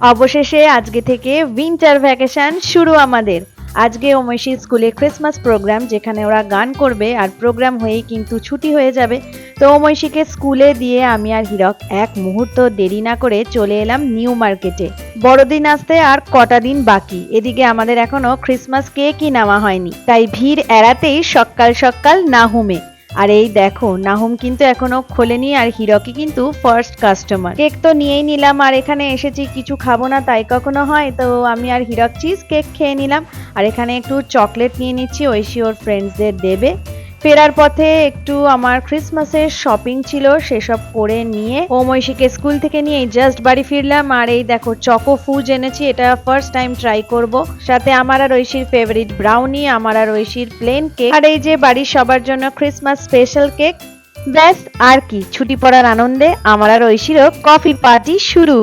অবশেষে আজকে থেকে উইন্টার ভ্যাকেশন শুরু আমাদের। আজকে ঐশীর স্কুলে ক্রিসমাস প্রোগ্রাম, যেখানে ওরা গান করবে আর প্রোগ্রাম হয়েই কিন্তু ছুটি হয়ে যাবে। তো ঐশীকে স্কুলে দিয়ে আমি আর হীরক এক মুহূর্ত দেরি না করে চলে এলাম নিউ মার্কেটে। বড়দিন আসতে আর কটা দিন বাকি, এদিকে আমাদের এখনো ক্রিসমাস কেকই নেওয়া হয়নি, তাই ভিড় এড়াতেই সকাল সকাল নাহুমে। আর এই দেখো, নাহুম কিন্তু এখনো খোলেনি আর হীরকই কিন্তু ফার্স্ট কাস্টমার। কেক তো নিয়েই নিলাম, আর এখানে এসেছি কিছু খাবো না তাই কখনো হয়, তো আমি আর হীরক চিজ কেক খেয়ে নিলাম। আর এখানে একটু চকলেট নিয়ে নিচ্ছি, ঐশী ওর ফ্রেন্ডসদের দেবে। ফেরার পথে একটু আমার ক্রিসমাসের শপিং ছিল, সেসব করে নিয়ে ঐশীকে স্কুল থেকে নিয়ে জাস্ট বাড়ি ফিরলাম। আর এই দেখো, চকো ফুজ এনেছি, এটা ফার্স্ট টাইম ট্রাই করব। সাথে আমার আর ঐশীর ফেভারিট ব্রাউনি, আমার আর ঐশীর প্লেন কেক, আর এই যে বাড়ির সবার জন্য ক্রিসমাস স্পেশাল কেক। ব্যাস, আর কি, ছুটি পড়ার আনন্দে আমার আর ঐশীরও কফি পার্টি শুরু।